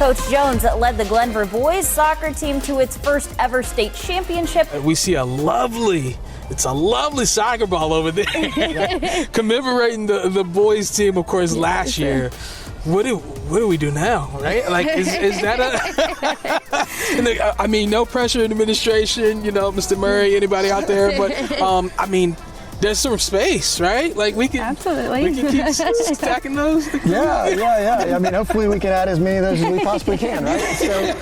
Coach Jones led the Glenvar boys soccer team to its first ever state championship. We see a lovely soccer ball over there commemorating the boys team, of course, last year. What do we do now, right? Like, is that I mean, no pressure in administration, Mr. Murray, anybody out there, but I mean, there's some space, right? Like we can keep stacking those. Yeah. I mean, hopefully we can add as many of those as we possibly can, right? So.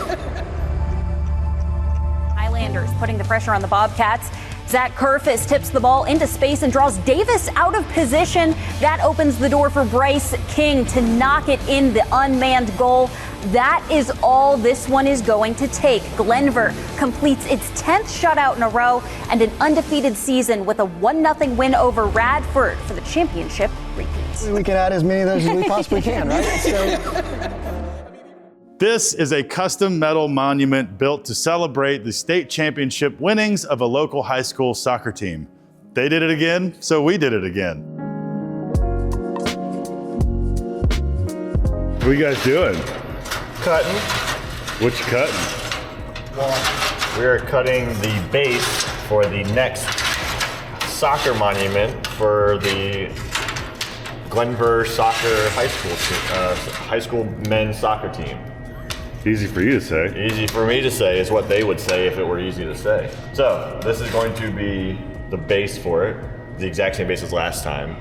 Highlanders putting the pressure on the Bobcats. Zach Kerfis tips the ball into space and draws Davis out of position. That opens the door for Bryce King to knock it in the unmanned goal. That is all this one is going to take. Glenvar completes its 10th shutout in a row and an undefeated season with a 1-0 win over Radford for the championship repeats. We can add as many of those as we possibly can, right? So. This is a custom metal monument built to celebrate the state championship winnings of a local high school soccer team. They did it again, so we did it again. What are you guys doing? Cutting. What you cutting? We are cutting the base for the next soccer monument for the Glenvar high school men's soccer team. Easy for you to say. Easy for me to say is what they would say if it were easy to say. So this is going to be the base for it, the exact same base as last time.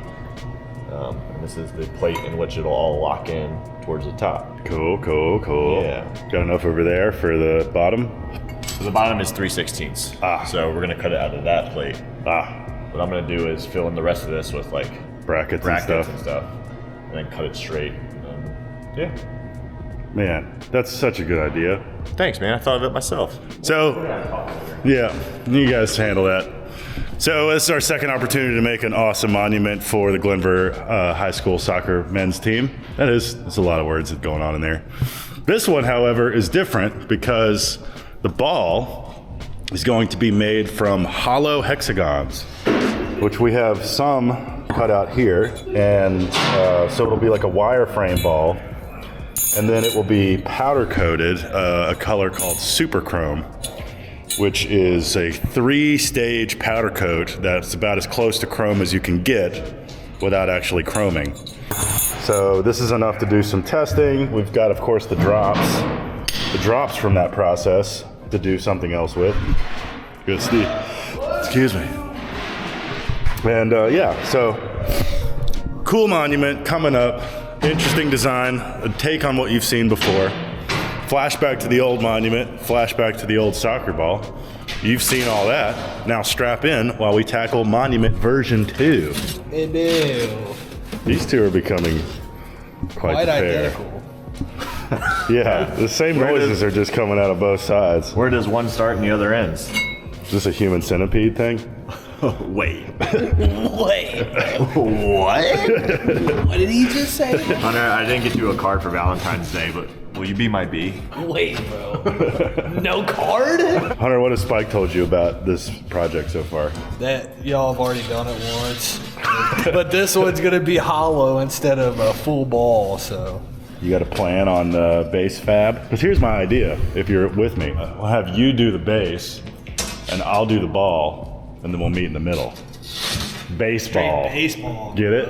And this is the plate in which it'll all lock in towards the top. Cool. Yeah. Got enough over there for the bottom? So the bottom is 3/16. So we're gonna cut it out of that plate. What I'm gonna do is fill in the rest of this with like brackets and stuff, and then cut it straight. Yeah. Man, that's such a good idea. Thanks, man. I thought of it myself. So, yeah, you guys handle that. So this is our second opportunity to make an awesome monument for the Glenvar High School soccer men's team. That's a lot of words going on in there. This one, however, is different because the ball is going to be made from hollow hexagons, which we have some cut out here. And so it'll be like a wireframe ball. And then it will be powder coated a color called super chrome, which is a 3-stage powder coat that's about as close to chrome as you can get without actually chroming. So this is enough to do some testing. We've got, of course, the drops from that process to do something else with. Good, Steve. Excuse me. And yeah, so cool monument coming up. Interesting design, a take on what you've seen before. Flashback to the old monument, flashback to the old soccer ball. You've seen all that. Now strap in while we tackle monument version 2. These two are becoming quite the pair. identical. Yeah, the same noises are just coming out of both sides. Where does one start and the other ends? Is this a human centipede thing? Wait. Wait. What? What did he just say? Hunter, I didn't get you a card for Valentine's Day, but will you be my bee? Wait, bro. No card? Hunter, what has Spike told you about this project so far? That y'all have already done it once. But this one's going to be hollow instead of a full ball, so. You got a plan on base fab? Because here's my idea, if you're with me. We'll have you do the base, and I'll do the ball, and then we'll meet in the middle. Baseball. Straight baseball. Get it?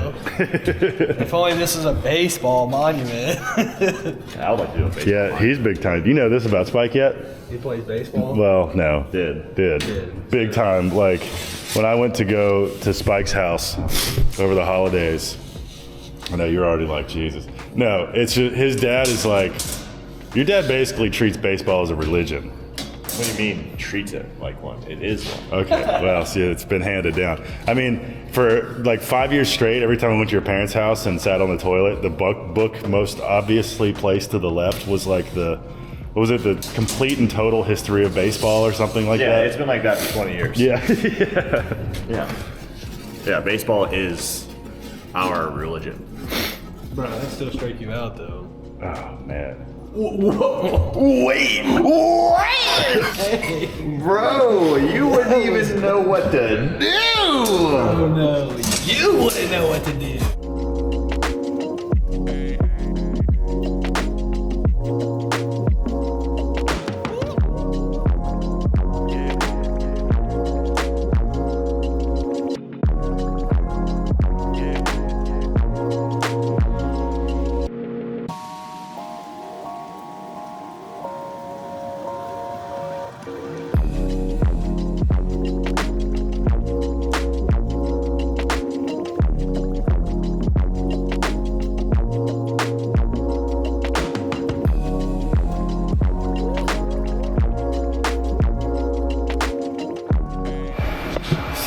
If only this is a baseball monument. I would like to do a baseball. Yeah, he's big time. Do you know this about Spike yet? He plays baseball? Well, no. Did. Big time. Like, when I went to go to Spike's house over the holidays, I know you're already like, Jesus. No, it's just, his dad is like, your dad basically treats baseball as a religion. What do you mean treats it like one? It is one. Okay, well, see, it's been handed down. I mean, for like 5 years straight, every time I went to your parents' house and sat on the toilet, the book most obviously placed to the left was like the complete and total history of baseball or something like that? Yeah, it's been like that for 20 years. Yeah. Yeah, baseball is our religion. Bro, that still strike you out, though. Oh, man. Wait! Bro, you wouldn't even know what to do! Oh no, you wouldn't know what to do.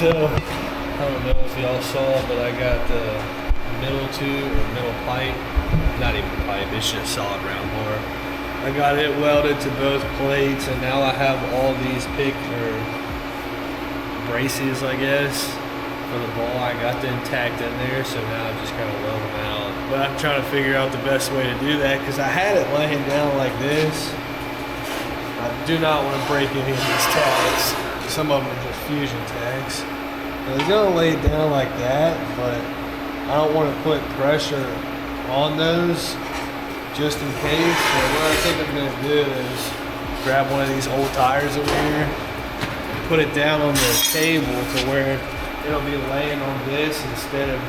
So, I don't know if y'all saw, but I got the middle tube or middle pipe. Not even pipe, it's just solid round bore. I got it welded to both plates, and now I have all these braces, I guess, for the ball. I got them tacked in there, so now I just kind of weld them out. But I'm trying to figure out the best way to do that, because I had it laying down like this. I do not want to break any of these tags. Some of them are just fusion tags. I was gonna lay it down like that, but I don't want to put pressure on those just in case. So what I think I'm gonna do is grab one of these old tires over here, put it down on the table to where it'll be laying on this instead of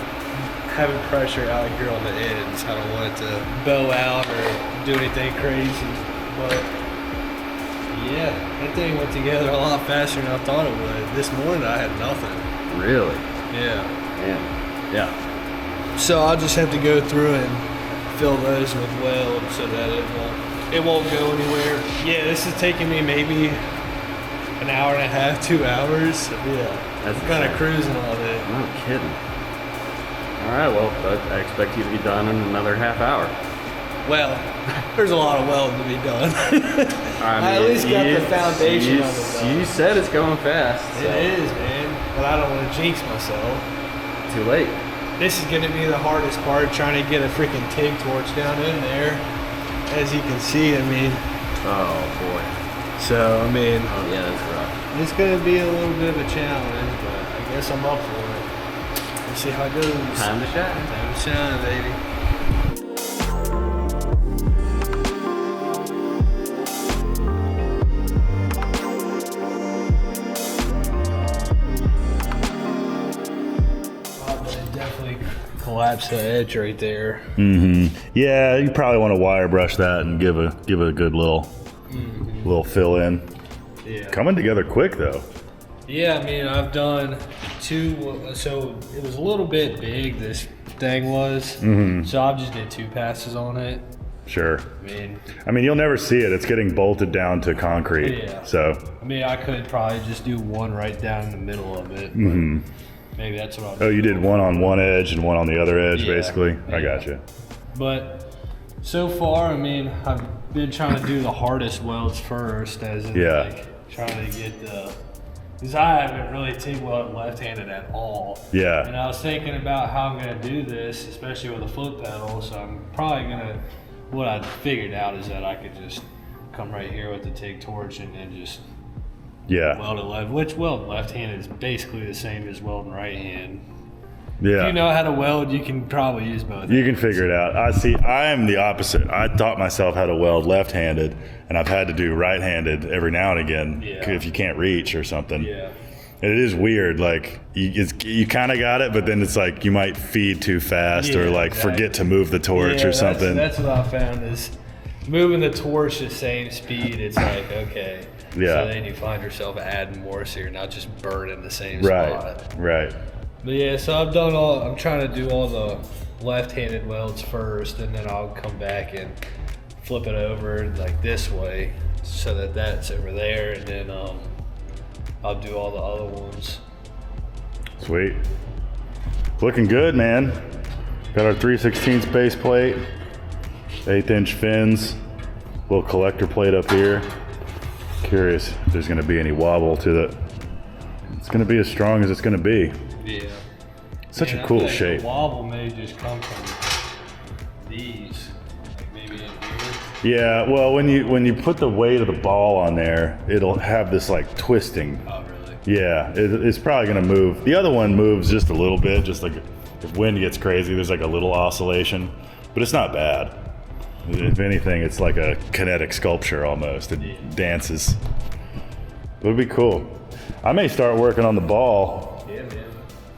having pressure out here on the ends. I don't want it to bow out or do anything crazy, but yeah, that thing went together a lot faster than I thought it would. This morning I had nothing. Really? Yeah. Yeah. So I'll just have to go through and fill those with weld so that it won't go anywhere. Yeah, this is taking me maybe an hour and a half, 2 hours. Yeah. That's kind of cruising all day. No kidding. All right, well, I expect you to be done in another half hour. Well, there's a lot of welding to be done. I at least got the foundation of it done. You said it's going fast. So. It is, man. But I don't want to jinx myself. Too late. This is going to be the hardest part, trying to get a freaking TIG torch down in there. As you can see, I mean. Oh, boy. So, I mean. Oh, yeah, that's rough. It's going to be a little bit of a challenge, but I guess I'm up for it. Let's see how it goes. Time to shine. Time to shine, baby. Collapse the edge right there. Mm-hmm. Yeah, you probably want to wire brush that and give a good little fill in. Yeah. Coming together quick though. Yeah, I mean, I've done 2. So it was a little bit big. This thing was. Mm-hmm. So I just did 2 passes on it. Sure. I mean, you'll never see it. It's getting bolted down to concrete. Yeah. So. I mean, I could probably just do one right down in the middle of it. Mm-hmm. Maybe that's what I'll do. Oh, you did one on one edge and one on the other edge, Yeah, basically? yeah. I got you. But so far, I mean, I've been trying to do the hardest welds first, as in like trying to get the, because I haven't really TIG welded left-handed at all. Yeah. And I was thinking about how I'm going to do this, especially with a foot pedal. So I'm probably going to, what I figured out is that I could just come right here with the TIG torch and then just weld it left, which welding left-handed is basically the same as welding right-hand. Yeah. If you know how to weld, you can probably use both. You can figure it out. I am the opposite. I taught myself how to weld left-handed, and I've had to do right-handed every now and again if you can't reach or something. Yeah. And it is weird. Like you kind of got it, but then it's like you might feed too fast or like forget to move the torch or something. That's what I found is moving the torch the same speed. It's like, okay. Yeah. So then you find yourself adding more, so you're not just burning the same spot. Right. But yeah, so I'm trying to do all the left-handed welds first, and then I'll come back and flip it over like this way so that that's over there, and then I'll do all the other ones. Sweet. Looking good, man. Got our 3/16 base plate, 1/8" fins, little collector plate up here. Curious if there's going to be any wobble to it. It's going to be as strong as it's going to be. Yeah. Such a cool shape. The wobble may just come from these, like maybe in here. Yeah, well, when you put the weight of the ball on there, it'll have this like twisting. Oh, really? Yeah, it's probably going to move. The other one moves just a little bit, just like if wind gets crazy, there's like a little oscillation, but it's not bad. If anything, it's like a kinetic sculpture almost. It dances. It would be cool. I may start working on the ball. Yeah, man.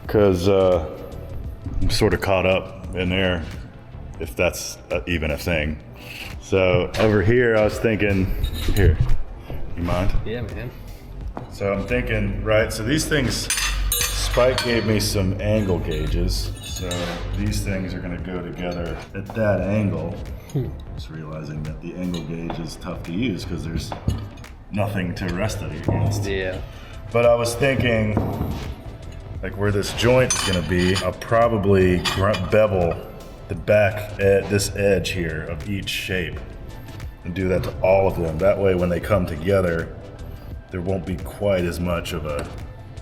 Because I'm sort of caught up in there, if that's even a thing. So over here, I was thinking, here, you mind? Yeah, man. So I'm thinking, right, so these things, Spike gave me some angle gauges. So these things are gonna go together at that angle. Just realizing that the angle gauge is tough to use because there's nothing to rest it against. Yeah. But I was thinking, like where this joint is gonna be, I'll probably bevel the back at this edge here of each shape and do that to all of them. That way when they come together, there won't be quite as much of a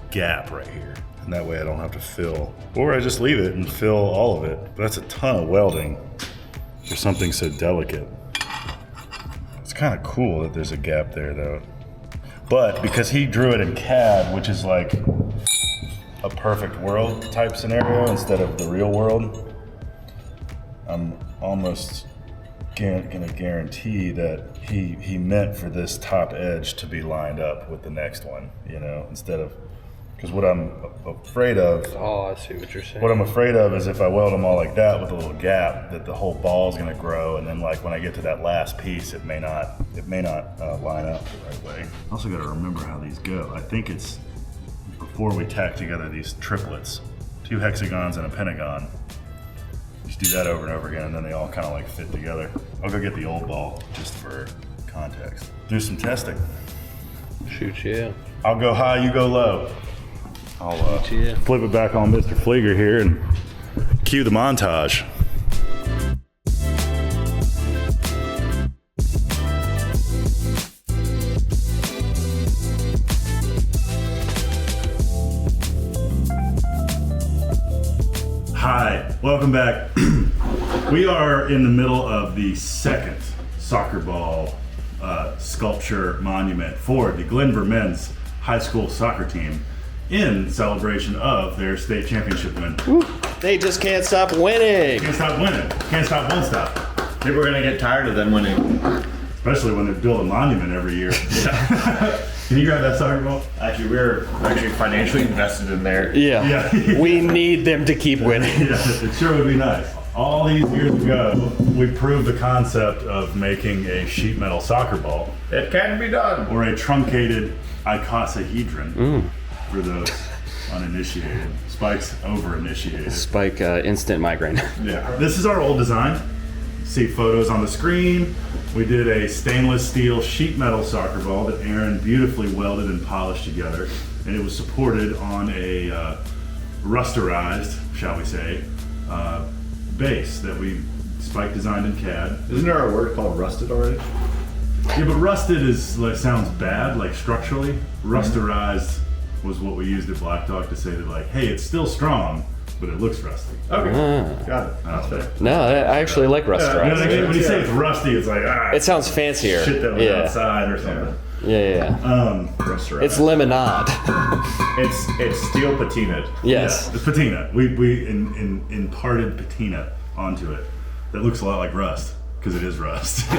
gap right here. And that way I don't have to fill, or I just leave it and fill all of it. But that's a ton of welding for something so delicate. It's kind of cool that there's a gap there though. But because he drew it in CAD, which is like a perfect world type scenario instead of the real world, I'm almost gonna guarantee that he meant for this top edge to be lined up with the next one, you know, instead of, because what I'm afraid of, Oh, I see what you're saying. what I'm afraid of is if I weld them all like that with a little gap, that the whole ball is gonna grow, and then like when I get to that last piece, it may not line up the right way. Also gotta remember how these go. I think it's before we tack together these triplets, 2 hexagons and a pentagon. Just do that over and over again, and then they all kind of like fit together. I'll go get the old ball just for context. Do some testing. Shoot, yeah. I'll go high, you go low. I'll Yeah. flip it back on Mr. Flieger here and cue the montage. Hi, welcome back. We are in the middle of the second soccer ball sculpture monument for the Glenvar men's high school soccer team in celebration of their state championship win. They just can't stop winning. Can't stop winning. Can't stop, won't stop. People are gonna get tired of them winning. Especially when they build a monument every year. Can you grab that soccer ball? Actually, we're financially invested in there. Yeah. Yeah. We need them to keep winning. Yeah, it sure would be nice. All these years ago, we proved the concept of making a sheet metal soccer ball It can be done. or a truncated icosahedron for those uninitiated. Spike's over-initiated. Spike, instant migraine. Yeah. This is our old design. See photos on the screen. We did a stainless steel sheet metal soccer ball that Aaron beautifully welded and polished together, and it was supported on a rusterized, shall we say, base that Spike designed in CAD. Isn't there a word called rusted already? Yeah, but rusted sounds bad, like structurally. Rusterized was what we used at Black Dog to say that, like, hey, it's still strong, but it looks rusty. Okay. Ah. Got it. That's fair. No, I actually like You know, rusterized. when you say it's rusty, it's like, It sounds fancier. shit that was Yeah. outside or something. Yeah. Rusterized. It's lemonade. It's steel patinaed. Yes. Yeah, it's patina. We imparted patina onto it. That looks a lot like rust, because it is rust.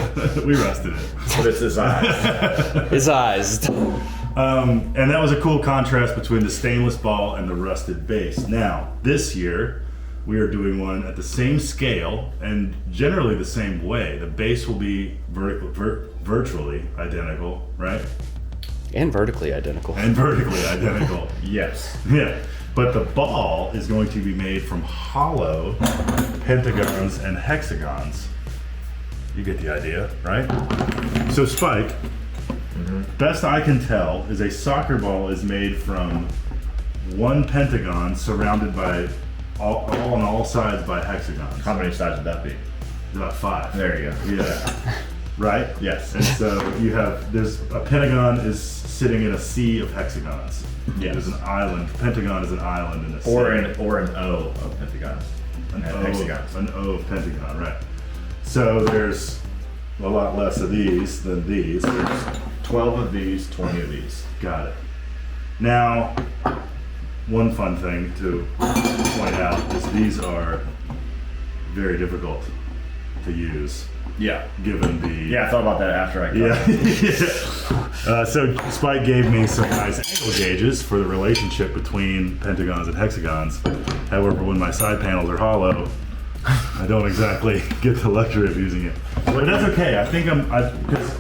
We rusted it. But it's designed. His eyes. And that was a cool contrast between the stainless ball and the rusted base. Now, this year, we are doing one at the same scale and generally the same way. The base will be virtually identical, right? And vertically identical. And vertically identical. Yes. Yeah. But the ball is going to be made from hollow pentagons and hexagons. You get the idea, right? So Spike, best I can tell is a soccer ball is made from one pentagon surrounded by all on all sides by hexagons. How many sides would that be? About 5. There you go. Yeah. Right? Yes. And so there's a pentagon is sitting in a sea of hexagons. Yes. There's an island. Pentagon is an island in a sea. Or an O of pentagons. An and O, hexagons. An O of pentagon, right. So there's a lot less of these than these. There's 12 of these, 20 of these. Got it. Now, one fun thing to point out is these are very difficult to use, Yeah. given the... Yeah, I thought about that after I cut Yeah. So Spike gave me some nice angle gauges for the relationship between pentagons and hexagons. However, when my side panels are hollow, I don't exactly get the luxury of using it. But that's okay. I think because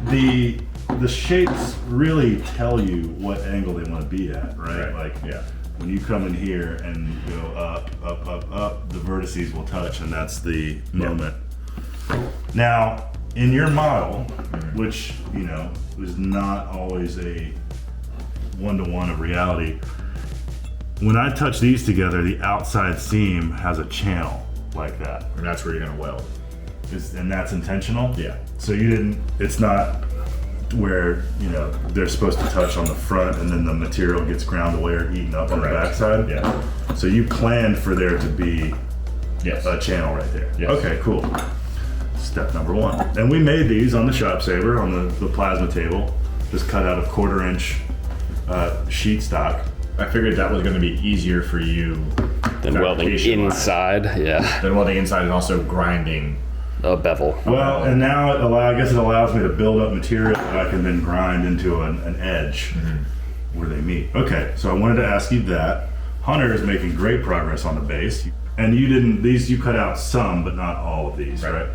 the shapes really tell you what angle they want to be at, right? Like, yeah. when you come in here and go up, up, up, up, the vertices will touch, and that's the moment. Now, in your model, which, you know, is not always a one-to-one of reality, when I touch these together, the outside seam has a channel like that. And that's where you're gonna weld. And that's intentional? Yeah. So it's not where, they're supposed to touch on the front and then the material gets ground away or eaten up on the backside? Yeah. So you planned for there to be Yes. a channel right there? Yes. Okay, cool. Step number one. And we made these on the shop saver, on the plasma table, just cut out of 1/4-inch sheet stock. I figured that was gonna be easier for you Then welding fabrication-wise inside, yeah. than welding inside and also grinding. A bevel. Well, and now I guess it allows me to build up material that I can then grind into an edge where they meet. Okay, so I wanted to ask you that. Hunter is making great progress on the base. And you cut out some, but not all of these, right?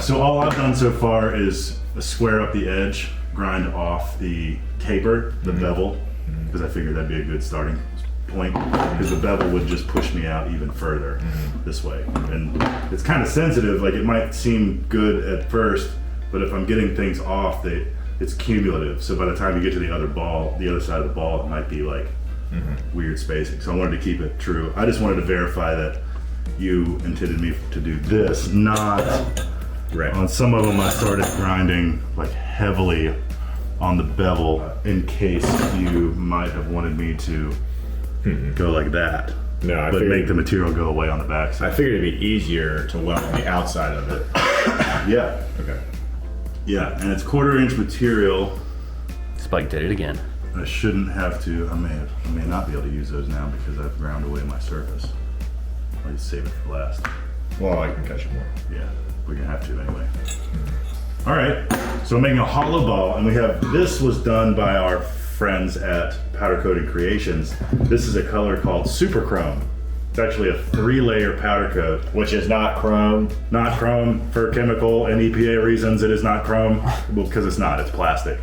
So all I've done so far is square up the edge, grind off the taper, the bevel, because I figured that'd be a good starting point, because the bevel would just push me out even further this way. And it's kind of sensitive, like it might seem good at first, but if I'm getting things off, it's cumulative. So by the time you get to the other side of the ball, it might be like weird spacing. So I wanted to keep it true. I just wanted to verify that you intended me to do this, not on some of them I started grinding like heavily on the bevel in case you might have wanted me to go like that. No, I but figured, make the material go away on the back side. I figured it'd be easier to weld on the outside of it. Yeah. Okay. Yeah, and it's 1/4-inch material. Spike did it again. I shouldn't have to. I may not be able to use those now because I've ground away my surface. I'll just save it for last. Well, I can catch it more. Yeah, we're gonna have to anyway. All right, so I'm making a hollow ball, and this was done by our friends at Powder Coating Creations. This is a color called Super Chrome. It's actually a 3-layer powder coat. Which is not chrome. Not chrome for chemical and EPA reasons. It is not chrome, well, because it's not, it's plastic.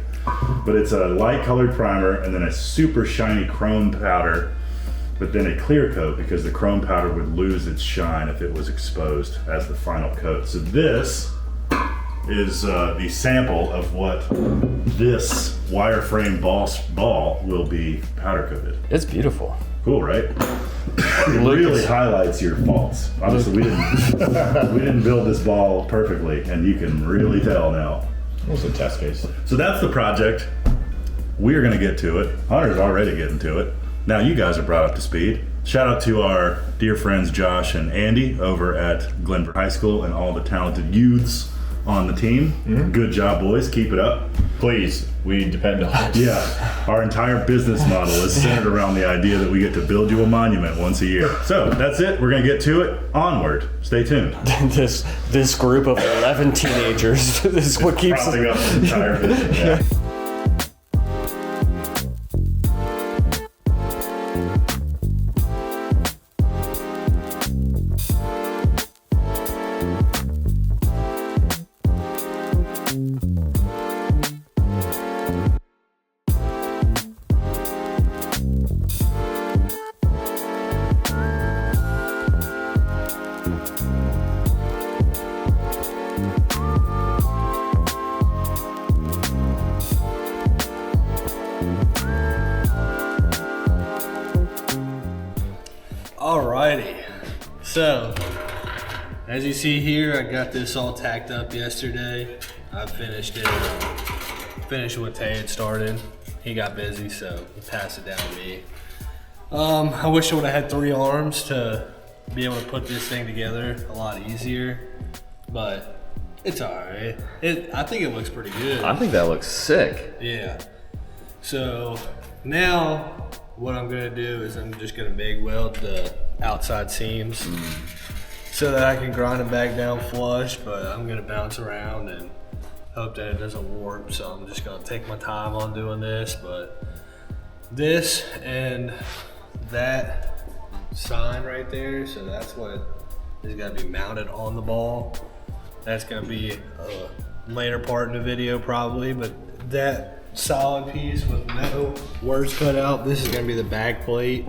But it's a light colored primer and then a super shiny chrome powder, but then a clear coat because the chrome powder would lose its shine if it was exposed as the final coat. So this is the sample of what this wireframe ball will be powder coated. It's beautiful. Cool, right? It really highlights your faults. Obviously, we didn't build this ball perfectly, and you can really tell now. It was a test case. So that's the project. We are going to get to it. Hunter's already getting to it. Now you guys are brought up to speed. Shout out to our dear friends Josh and Andy over at Glenvar High School and all the talented youths on the team. Good job, boys. Keep it up. Please, we depend on it. Yeah, our entire business model is centered around the idea that we get to build you a monument once a year. So that's it. We're going to get to it. Onward. Stay tuned. This group of 11 teenagers, this is what keeps Propping up the entire vision. Yeah. Alrighty, so as you see here, I got this all tacked up yesterday. I finished it, finished what Tay had started. He got busy, so he passed it down to me. I wish I would have had 3 arms to be able to put this thing together a lot easier, but it's alright. I think it looks pretty good. I think that looks sick. Yeah. So now what I'm gonna do is I'm just gonna MIG weld the outside seams so that I can grind them back down flush, but I'm gonna bounce around and hope that it doesn't warp. So I'm just gonna take my time on doing this, but this and that sign right there, so that's what is gonna be mounted on the ball. That's gonna be a later part in the video probably, but that solid piece with no words cut out, this is gonna be the back plate.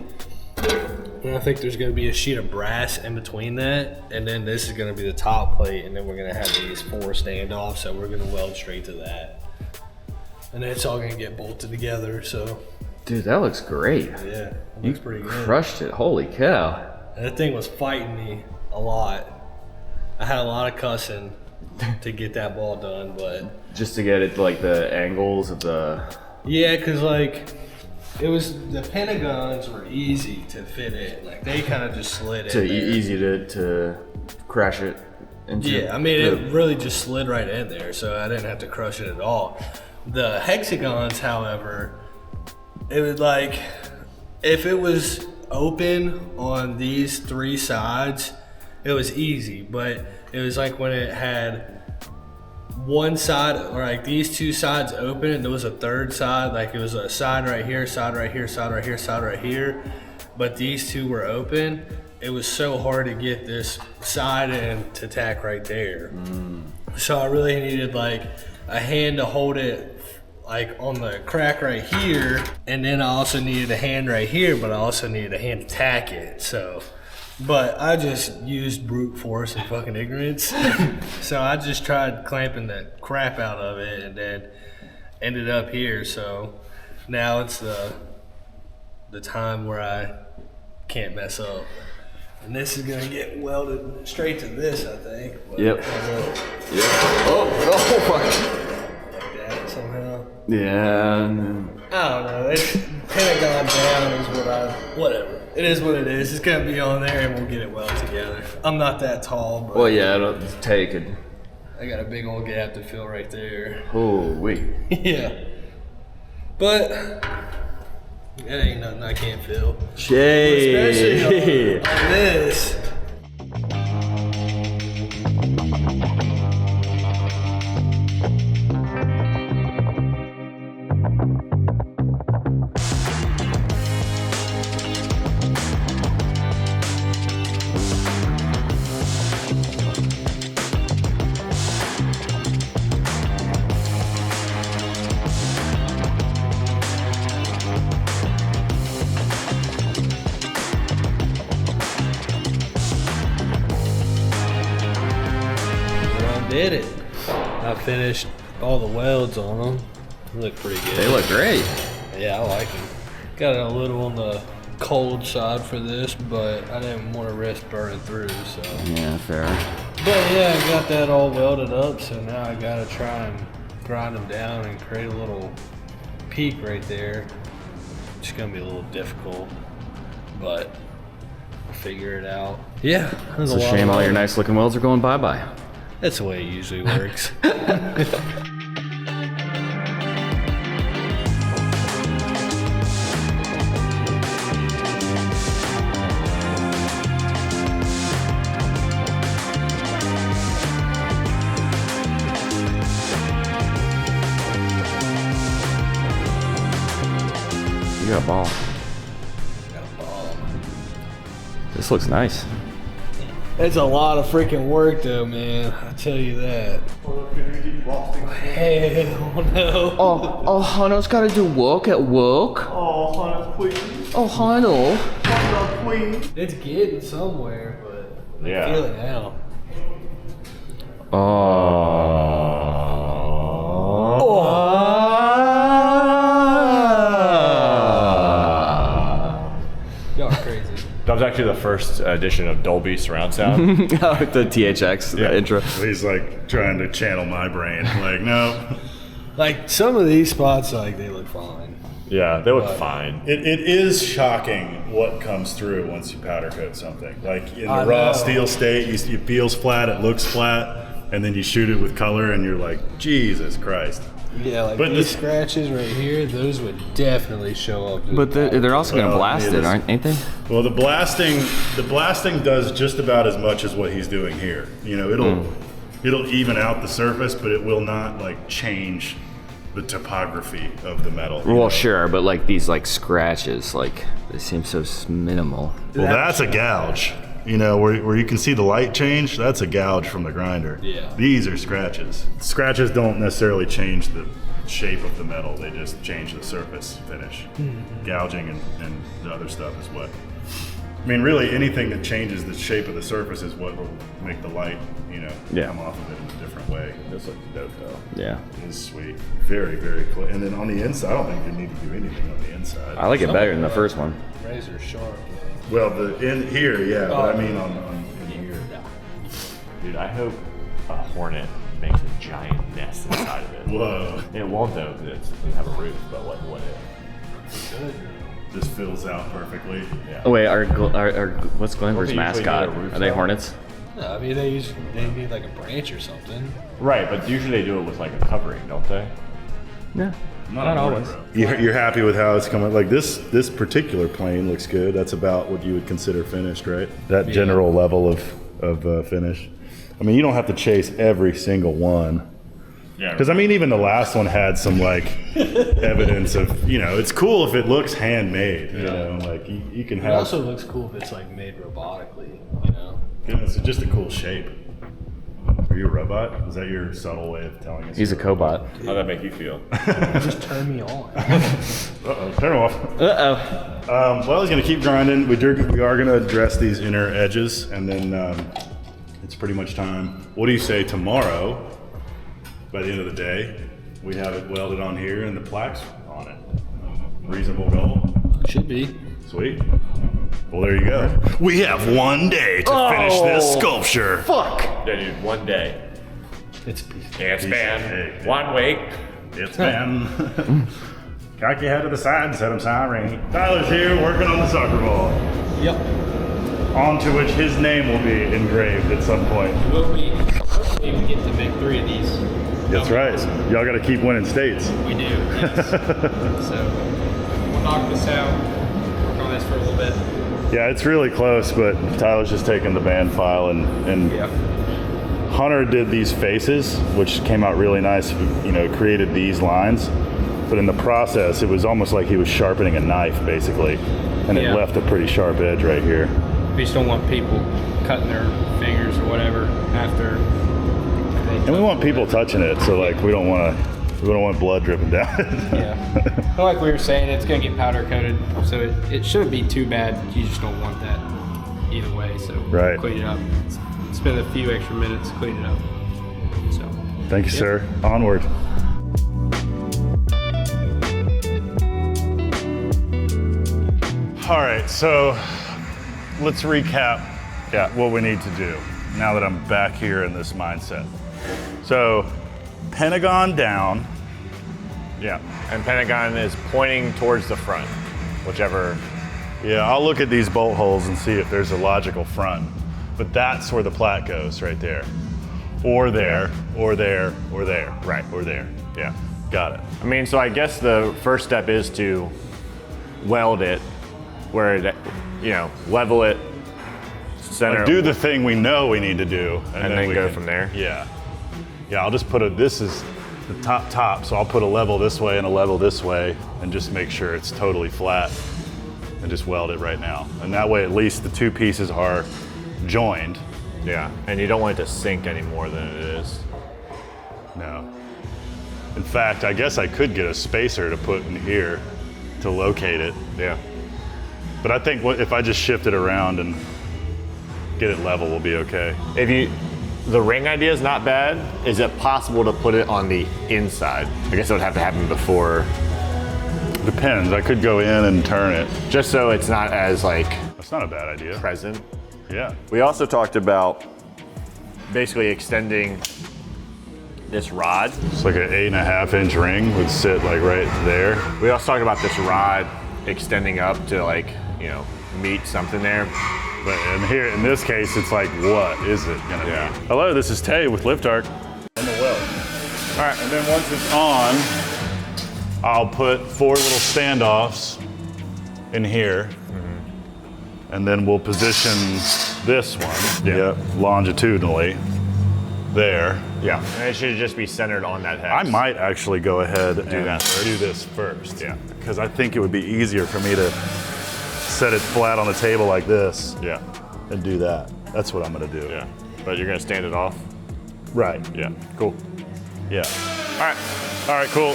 And I think there's gonna be a sheet of brass in between that, and then this is gonna be the top plate, and then we're gonna have these 4 standoffs, so we're gonna weld straight to that. And it's all gonna get bolted together, so Dude, that looks great. Yeah, it You looks pretty good. crushed it. Holy cow. That thing was fighting me a lot. I had a lot of cussing to get that ball done, but Just to get it like the angles of the. yeah, cause like it was the pentagons were easy to fit in. Like they kind of just slid in. There. Easy to crash it into. Yeah, I mean it really just slid right in there, so I didn't have to crush it at all. The hexagons, however, it was like if it was open on these 3 sides, it was easy, but it was like when it had one side, or like these 2 sides open and there was a 3rd side, like it was a side right here, side right here, side right here, side right here, but these 2 were open. It was so hard to get this side in to tack right there. So I really needed like a hand to hold it like on the crack right here, and then I also needed a hand right here, but I also needed a hand to tack it. So, but I just used brute force and fucking ignorance. So I just tried clamping the crap out of it, and then ended up here. So now it's the time where I can't mess up. And this is gonna get welded straight to this, I think. But Yep. Oh fuck. like that somehow. Yeah. And then, I don't know. It's Pentagon down is whatever. It is what it is. It's gonna be on there and we'll get it well together. I'm not that tall, but well, yeah, it'll take it. I got a big old gap to fill right there. Oh, wait. Yeah. But it ain't nothing I can't fill. Shade. Especially on this. Did it. I finished all the welds on them. They look pretty good. They look great. Yeah, I like them. Got it a little on the cold side for this, but I didn't want to risk burning through, so. Yeah, fair. But yeah, I got that all welded up, so now I gotta try and grind them down and create a little peak right there. It's gonna be a little difficult, but I'll figure it out. Yeah, It's a shame all your nice looking welds are going bye-bye. That's the way it usually works. You got a ball. This looks nice. It's a lot of freaking work though, man. I tell you that. Hell no. Oh, Hannah's gotta do work at work. Oh, Hannah, please. Oh, Hannah. Hannah, please. It's getting somewhere, but I Yeah. feel it now. Y'all are crazy. That was actually the first edition of Dolby surround sound. The THX intro. He's like trying to channel my brain. Like, no. Like some of these spots, like they look fine. Yeah, they look fine. It is shocking what comes through once you powder coat something. Like in I the raw know. steel state, it feels flat, it looks flat, and then you shoot it with color and you're like, Jesus Christ. Yeah, like But these this- scratches right here, those would definitely show up. But they're also gonna Well, blast it it, is. ain't they? Well, the blasting does just about as much as what he's doing here. You know, it'll even out the surface, but it will not like change the topography of the metal. you know? Well, sure, but like these like scratches, like they seem so minimal. Well, that's a gouge. You know, where you can see the light change, that's a gouge from the grinder. Yeah. These are scratches. Scratches don't necessarily change the shape of the metal, they just change the surface finish. Gouging and the other stuff is what. I mean, really, anything that changes the shape of the surface is what will make the light, you know, Yeah. come off of it different. way. This looks dope though. Yeah. It is sweet. Very, very clean. And then on the inside, I don't think you need to do anything on the inside. I like it better than the first one. Razor sharp. Well, the in here, yeah, but I mean on in here. Dude, I hope a hornet makes a giant nest inside of it. Whoa. It won't though, because we have a roof, but what would it? This fills out perfectly. Yeah. Oh wait, what's Glenvar's Don't they usually mascot? need a roof Are they though? Hornets? No, I mean they need like a branch or something. Right, but usually they do it with like a covering, don't they? Yeah. Not always. You're happy with how it's coming? Like this particular plane looks good. That's about what you would consider finished, right? That general level of finish. I mean, you don't have to chase every single one. Yeah. Because I mean, even the last one had some like evidence of, it's cool if it looks handmade. You know, like you can It have. also looks cool if it's like made robotically, you know. It's just a cool shape. Are you a robot? Is that your subtle way of telling us? He's a cobot. How'd that make you feel? Just turn me on. Uh-oh, turn off. Uh-oh. Well, he's gonna keep grinding. We are gonna address these inner edges, and then it's pretty much time. What do you say tomorrow? By the end of the day, we have it welded on here and the plaques on it. Reasonable goal. Should be. Sweet. Well, there you go. We have one day to finish this sculpture. Fuck! Yeah, dude, one day. It's It's been Hey. 1 week. It's been. Cock your head to the side and set him sorry. Tyler's here working on the soccer ball, Yep. onto which his name will be engraved at some point. Hopefully we get to make 3 of these. That's right. Y'all got to keep winning states. We do, yes. So we'll knock this out, work on this for a little bit. Yeah, it's really close, but Tyler's just taking the band file and Hunter did these faces, which came out really nice, created these lines. But in the process, it was almost like he was sharpening a knife, basically. And it Yeah. left a pretty sharp edge right here. We just don't want people cutting their fingers or whatever after. And we want people touching it, so like we don't want blood dripping down. Yeah. Like we were saying, it's gonna get powder coated, so it shouldn't be too bad. You just don't want that either way. So Right. clean it up. Spend a few extra minutes, clean it up. So Thank you, sir. Onward. All right, so let's recap what we need to do now that I'm back here in this mindset. So, Pentagon down. Yeah, and Pentagon is pointing towards the front, whichever. Yeah, I'll look at these bolt holes and see if there's a logical front. But that's where the plat goes, right there. Or there, or there, or there. Right. Or there. Yeah, got it. I mean, so I guess the first step is to weld it, where it, level it, center. Like, do the thing we know we need to do. And then we go can- from there? Yeah. Yeah, I'll just put this is the top, so I'll put a level this way and a level this way and just make sure it's totally flat and just weld it right now. And that way at least the two pieces are joined. Yeah, and you don't want it to sink any more than it is. No. In fact, I guess I could get a spacer to put in here to locate it. Yeah. But I think if I just shift it around and get it level, we'll be okay. The ring idea is not bad. Is it possible to put it on the inside? I guess it would have to happen before, Depends. I could go in and turn it. just so it's not as That's not a bad idea. present. Yeah. We also talked about basically extending this rod. It's like an 8.5 inch ring would sit like right there. We also talked about this rod extending up to meet something there. But here, in this case, it's like, what is it gonna Yeah. be? Hello, this is Tay with Lift Arc. On the weld. All right, and then once it's on, I'll put 4 little standoffs in here. And then we'll position this one, longitudinally, there. Yeah. And it should just be centered on that hex. I might actually go ahead and that first. do this first. Yeah. Because I think it would be easier for me to set it flat on the table like this. Yeah. And do that. That's what I'm gonna do. Yeah. But you're gonna stand it off? Right. Yeah. Cool. Yeah. All right. All right, cool.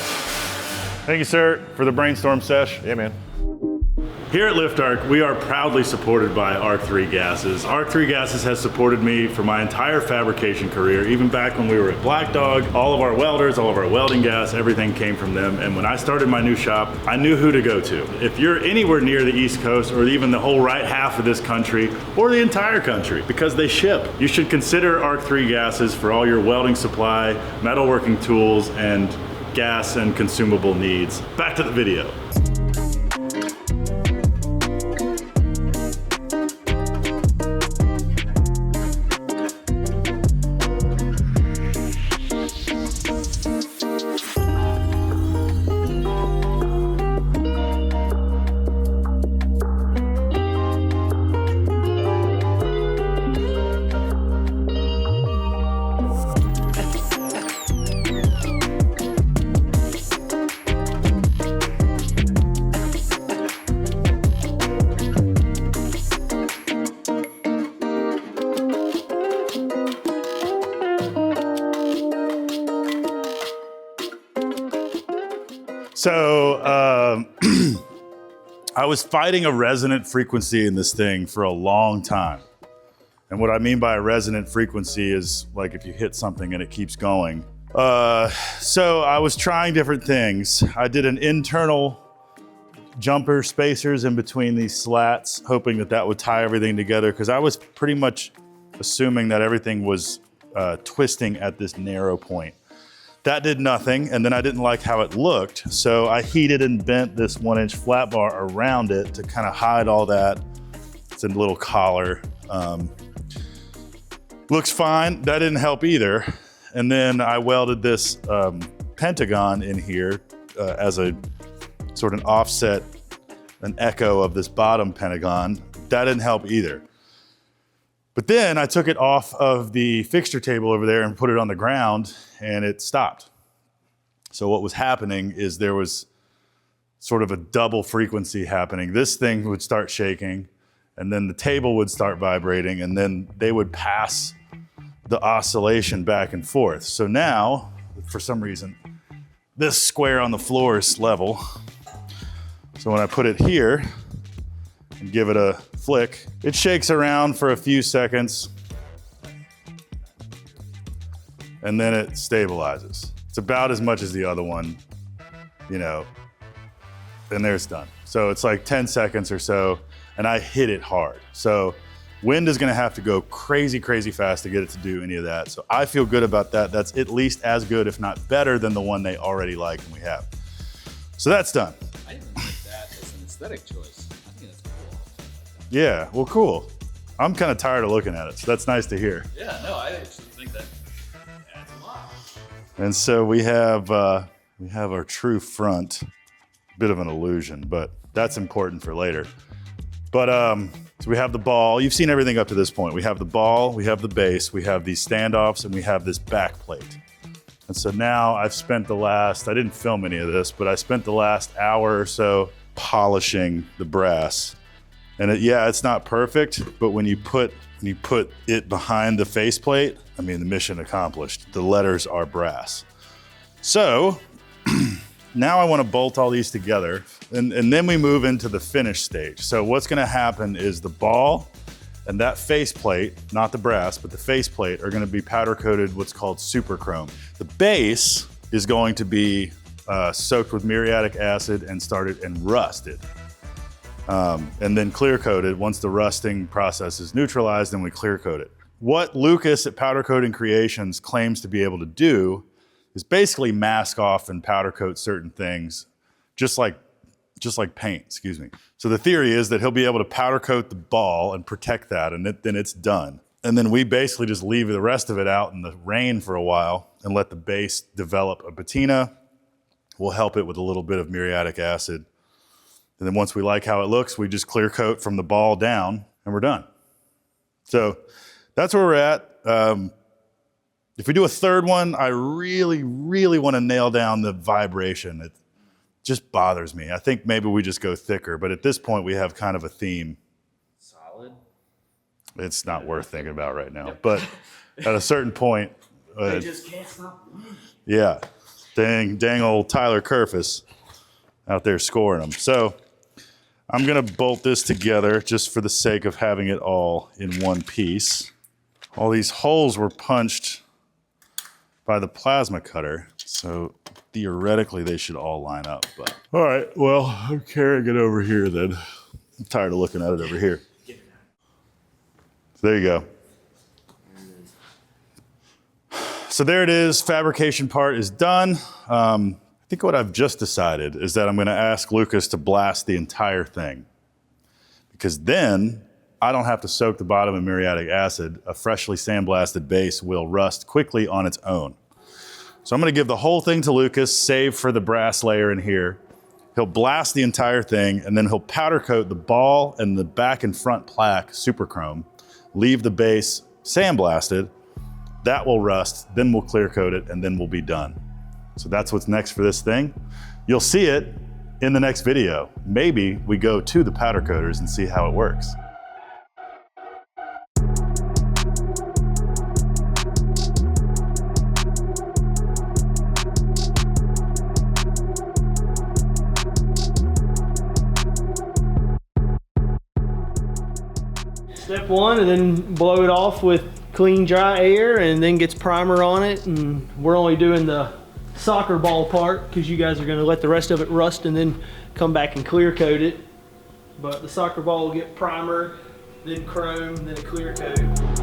Thank you, sir, for the brainstorm sesh. Yeah, man. Here at Lift Arc, we are proudly supported by Arc3 Gases. Arc3 Gases has supported me for my entire fabrication career, even back when we were at Black Dog. All of our welders, all of our welding gas, everything came from them. And when I started my new shop, I knew who to go to. If you're anywhere near the East Coast or even the whole right half of this country or the entire country, because they ship, you should consider Arc3 Gases for all your welding supply, metalworking tools, and gas and consumable needs. Back to the video. So I was fighting a resonant frequency in this thing for a long time. And what I mean by a resonant frequency is like if you hit something and it keeps going. So I was trying different things. I did an internal jumper spacers in between these slats, hoping that that would tie everything together, because I was pretty much assuming that everything was twisting at this narrow point. That did nothing, and then I didn't like how it looked, so I heated and bent this 1-inch flat bar around it to kind of hide all that. It's a little collar. Looks fine. That didn't help either. And then I welded this pentagon in here as a sort of offset, an echo of this bottom pentagon. That didn't help either. But then I took it off of the fixture table over there and put it on the ground, and it stopped. So what was happening is there was sort of a double frequency happening. This thing would start shaking, and then the table would start vibrating, and then they would pass the oscillation back and forth. So now, for some reason, this square on the floor is level. So when I put it here and give it a flick, it shakes around for a few seconds, and then it stabilizes. It's about as much as the other one, you know, and there it's done. So it's like 10 seconds or so, and I hit it hard. So wind is gonna have to go crazy, crazy fast to get it to do any of that. So I feel good about that. That's at least as good, if not better, than the one they already like and we have. So that's done. I didn't like that as an aesthetic choice. I think that's cool. Yeah, well, cool. I'm kind of tired of looking at it, so that's nice to hear. Yeah, no, I actually think that adds a lot. And so we have our true front, bit of an illusion, but that's important for later. But so we have the ball. You've seen everything up to this point. We have the ball, we have the base, we have these standoffs, and we have this back plate. And so now I've spent the last, I didn't film any of this, but I spent the last hour or so polishing the brass. And it's not perfect, but when you put it behind the faceplate, I mean, the mission accomplished. The letters are brass. So now I want to bolt all these together, and then we move into the finish stage. So what's going to happen is the ball and that faceplate, not the brass, but the faceplate, are going to be powder coated what's called super chrome. The base is going to be soaked with muriatic acid and started and rusted. And then clear coated. Once the rusting process is neutralized, then we clear coat it. What Lucas at Powder Coating Creations claims to be able to do is basically mask off and powder coat certain things, just like paint, excuse me. So the theory is that he'll be able to powder coat the ball and protect that, and then it's done. And then we basically just leave the rest of it out in the rain for a while and let the base develop a patina. We'll help it with a little bit of muriatic acid. And then once we like how it looks, we just clear coat from the ball down and we're done. So that's where we're at. If we do a third one, I really, really want to nail down the vibration. It just bothers me. I think maybe we just go thicker, but at this point we have kind of a theme. Solid. It's not worth thinking about right now. But at a certain point, They just can't stop. yeah, dang old Tyler Kerfus out there scoring them. So I'm gonna bolt this together just for the sake of having it all in one piece. All these holes were punched by the plasma cutter, so theoretically they should all line up. But all right, well, I'm carrying it over here then. I'm tired of looking at it over here. So there you go. So there it is, fabrication part is done. I think what I've just decided is that I'm gonna ask Lucas to blast the entire thing, because then I don't have to soak the bottom in muriatic acid. A freshly sandblasted base will rust quickly on its own. So I'm gonna give the whole thing to Lucas, save for the brass layer in here. He'll blast the entire thing, and then he'll powder coat the ball and the back and front plaque super chrome, leave the base sandblasted. That will rust, then we'll clear coat it, and then we'll be done. So that's what's next for this thing. You'll see it in the next video. Maybe we go to the powder coaters and see how it works. Step one, and then blow it off with clean, dry air, and then gets primer on it. And we're only doing the soccer ball part because you guys are going to let the rest of it rust and then come back and clear coat it. But the soccer ball will get primer, then chrome, then a clear coat.